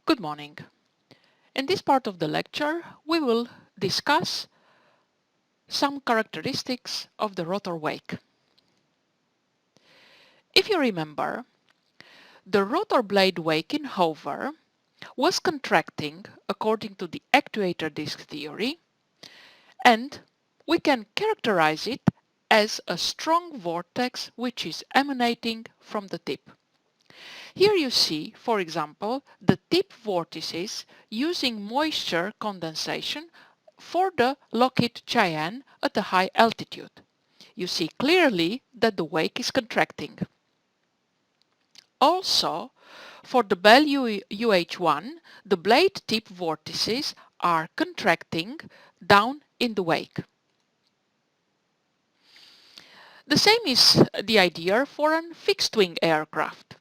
Good morning. In this part of the lecture, we will discuss some characteristics of the rotor wake. If you remember, the rotor blade wake in hover was contracting according to the actuator disk theory, and we can characterize it as a strong vortex which is emanating from the tip. Here you see, for example, the tip vortices using moisture condensation for the Lockheed Cheyenne at a high altitude. You see clearly that the wake is contracting. Also, for the Bell UH-1, the blade tip vortices are contracting down in the wake. The same is the idea for a fixed-wing aircraft.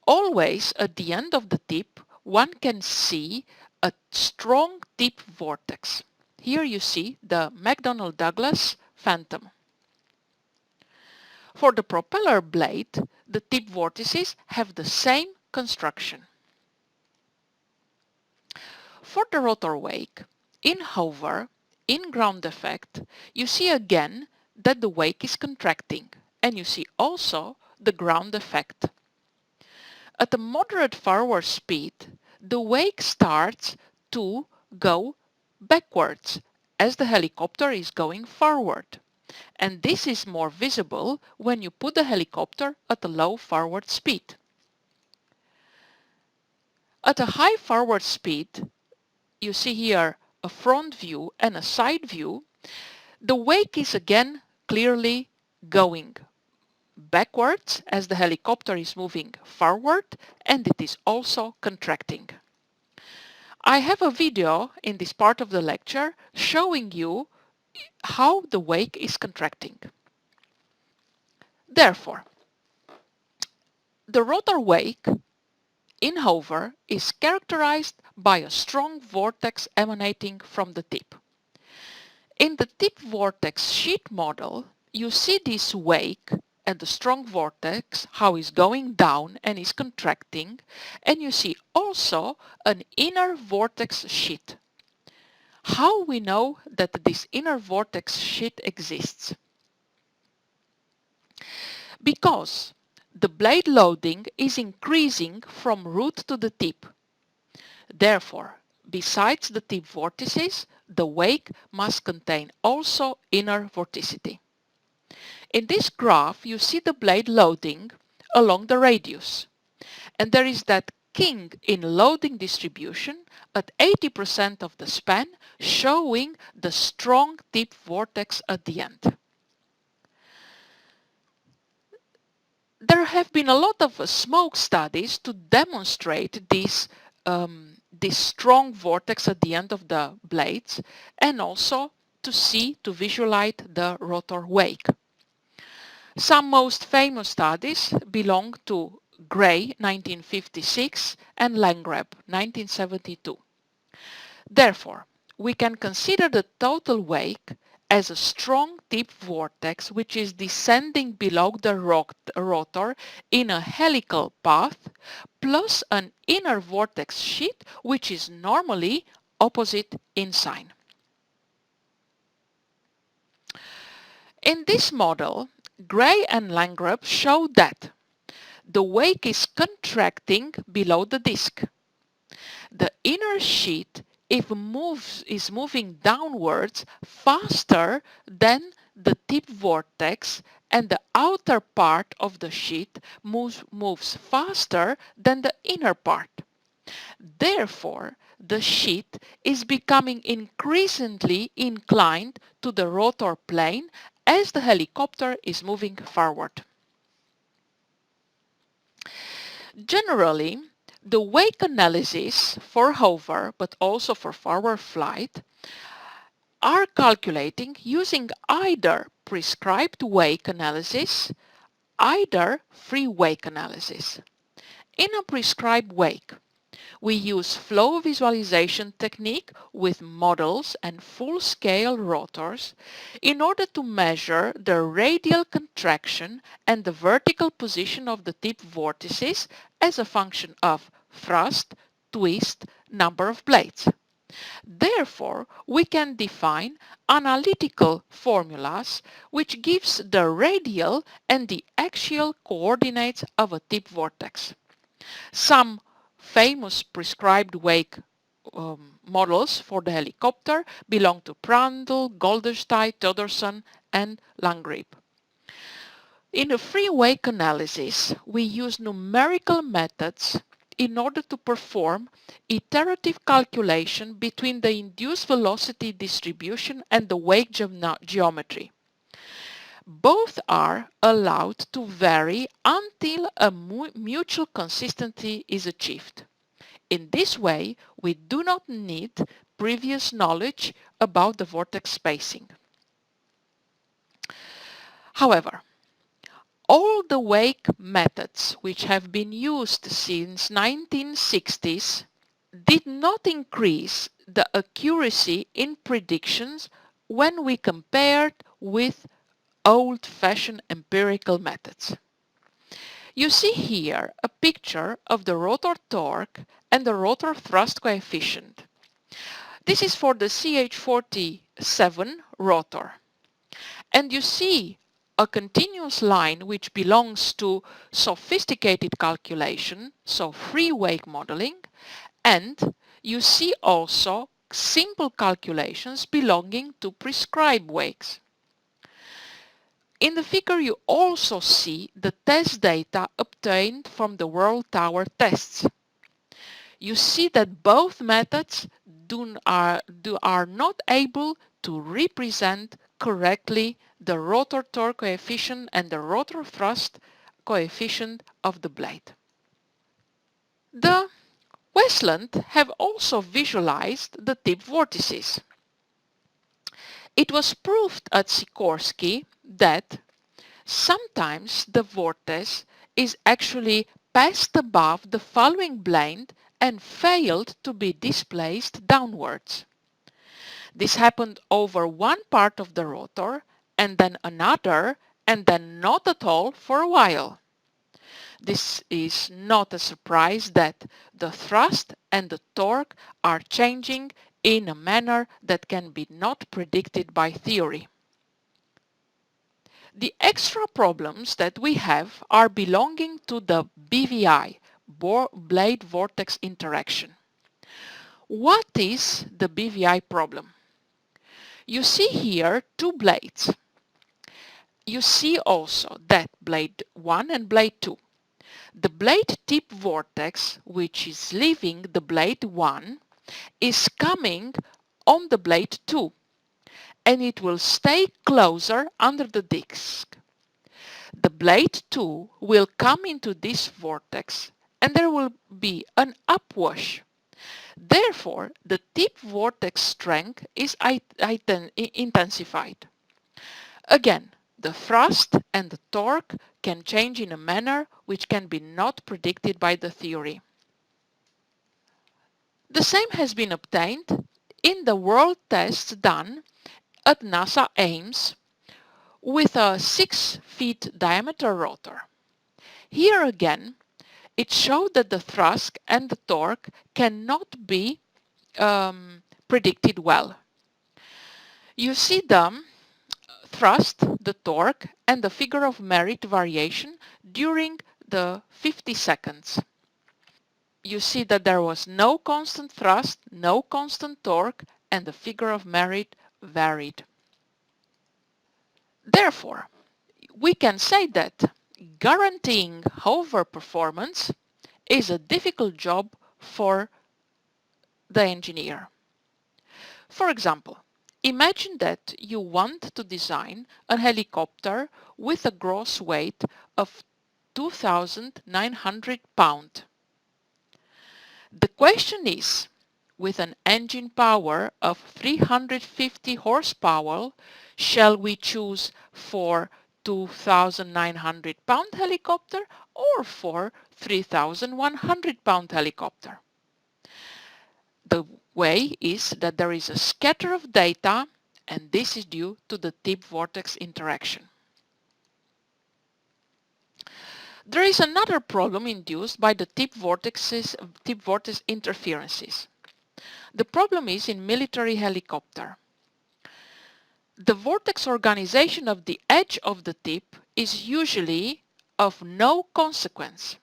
Always at the end of the tip, one can see a strong tip vortex. Here you see the McDonnell Douglas Phantom. For the propeller blade, the tip vortices have the same construction. For the rotor wake, in hover, in ground effect, you see again that the wake is contracting, and you see also the ground effect. At a moderate forward speed, the wake starts to go backwards as the helicopter is going forward. And this is more visible when you put the helicopter at a low forward speed. At a high forward speed, you see here a front view and a side view, the wake is again clearly going backwards as the helicopter is moving forward, and it is also contracting. I have a video in this part of the lecture showing you how the wake is contracting. Therefore, the rotor wake in hover is characterized by a strong vortex emanating from the tip. In the tip vortex sheet model, you see this wake and the strong vortex, how it's going down and is contracting, and you see also an inner vortex sheet. How we know that this inner vortex sheet exists? Because the blade loading is increasing from root to the tip. Therefore, besides the tip vortices, the wake must contain also inner vorticity. In this graph, you see the blade loading along the radius. And there is that king in loading distribution at 80% of the span, showing the strong tip vortex at the end. There have been a lot of smoke studies to demonstrate this strong vortex at the end of the blades, and also to visualize the rotor wake. Some most famous studies belong to Gray 1956 and Landgraf 1972. Therefore, we can consider the total wake as a strong tip vortex which is descending below the rotor in a helical path, plus an inner vortex sheet which is normally opposite in sign. In this model, Gray and Landgraf show that the wake is contracting below the disk. The inner sheet is moving downwards faster than the tip vortex, and the outer part of the sheet moves faster than the inner part. Therefore, the sheet is becoming increasingly inclined to the rotor plane as the helicopter is moving forward. Generally, the wake analysis for hover, but also for forward flight, are calculating using either prescribed wake analysis, either free wake analysis. In a prescribed wake, we use flow visualization technique with models and full-scale rotors in order to measure the radial contraction and the vertical position of the tip vortices as a function of thrust, twist number of blades. Therefore, we can define analytical formulas which gives the radial and the axial coordinates of a tip vortex. Some famous prescribed wake models for the helicopter belong to Prandtl, Goldenstein, Todorson and Langrip. In a free wake analysis, we use numerical methods in order to perform iterative calculation between the induced velocity distribution and the wake geometry. Both are allowed to vary until a mutual consistency is achieved. In this way, we do not need previous knowledge about the vortex spacing. However, all the wake methods which have been used since 1960s did not increase the accuracy in predictions when we compared with old-fashioned empirical methods. You see here a picture of the rotor torque and the rotor thrust coefficient. This is for the CH47 rotor. And you see a continuous line which belongs to sophisticated calculation, so free wake modeling, and you see also simple calculations belonging to prescribed wakes. In the figure you also see the test data obtained from the World Tower tests. You see that both methods are not able to represent correctly the rotor torque coefficient and the rotor thrust coefficient of the blade. The Westland have also visualized the tip vortices. It was proved at Sikorsky that sometimes the vortex is actually passed above the following blade and failed to be displaced downwards. This happened over one part of the rotor and then another and then not at all for a while. This is not a surprise that the thrust and the torque are changing in a manner that can be not predicted by theory. The extra problems that we have are belonging to the BVI, blade vortex interaction. What is the BVI problem? You see here two blades. You see also that blade 1 and blade 2. The blade tip vortex, which is leaving the blade 1, is coming on the blade 2, and it will stay closer under the disc. The blade 2 will come into this vortex and there will be an upwash. Therefore, the tip vortex strength is intensified. Again, the thrust and the torque can change in a manner which can be not predicted by the theory. The same has been obtained in the world tests done at NASA Ames with a 6 feet diameter rotor. Here again, it showed that the thrust and the torque cannot be predicted well. You see the thrust, the torque, and the figure of merit variation during the 50 seconds. You see that there was no constant thrust, no constant torque, and the figure of merit varied. Therefore, we can say that guaranteeing hover performance is a difficult job for the engineer. For example, imagine that you want to design a helicopter with a gross weight of 2,900 pounds. The question is, with an engine power of 350 horsepower, shall we choose for 2,900 pound helicopter or for 3,100 pound helicopter? The way is that there is a scatter of data, and this is due to the tip vortex interaction. There is another problem induced by the tip vortex interferences. The problem is in military helicopter. The vortex organization of the edge of the tip is usually of no consequence,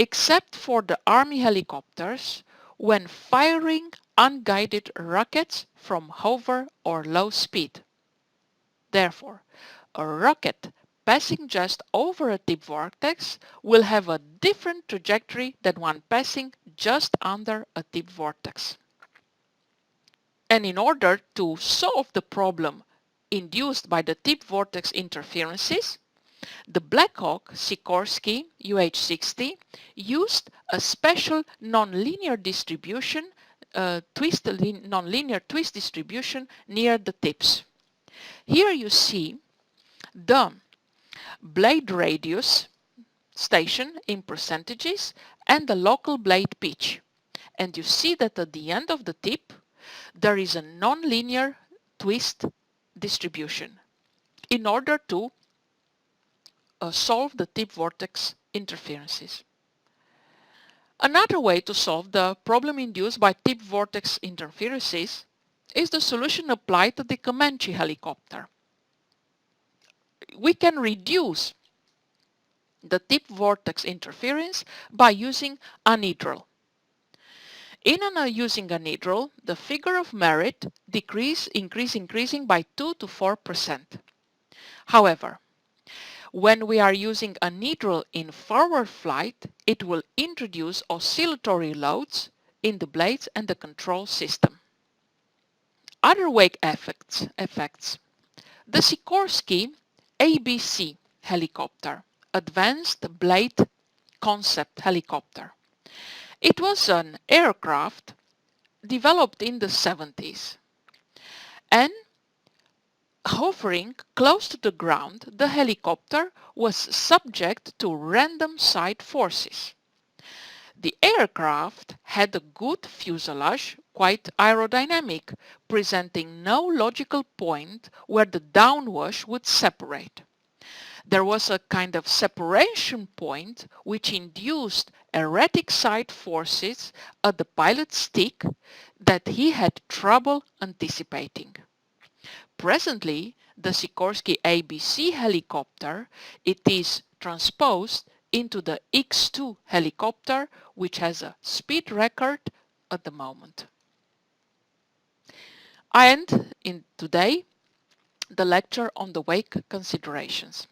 except for the Army helicopters when firing unguided rockets from hover or low speed. Therefore, a rocket passing just over a tip vortex will have a different trajectory than one passing just under a tip vortex. And in order to solve the problem induced by the tip vortex interferences, the Black Hawk Sikorsky UH-60 used a special nonlinear distribution, nonlinear twist distribution near the tips. Here you see the blade radius station in percentages and the local blade pitch. And you see that at the end of the tip there is a nonlinear twist distribution in order to solve the tip vortex interferences. Another way to solve the problem induced by tip vortex interferences is the solution applied to the Comanche helicopter. We can reduce the tip vortex interference by using anhedral. Using anhedral, the figure of merit increasing by 2 to 4%. However, when we are using anhedral in forward flight, it will introduce oscillatory loads in the blades and the control system. Other wake effects. The Sikorsky ABC helicopter, Advanced Blade Concept Helicopter. It was an aircraft developed in the 70s, and hovering close to the ground, the helicopter was subject to random side forces. The aircraft had a good fuselage, quite aerodynamic, presenting no logical point where the downwash would separate. There was a kind of separation point which induced erratic side forces at the pilot's stick that he had trouble anticipating. Presently, the Sikorsky ABC helicopter, it is transposed into the X2 helicopter, which has a speed record at the moment. I end today the lecture on the wake considerations.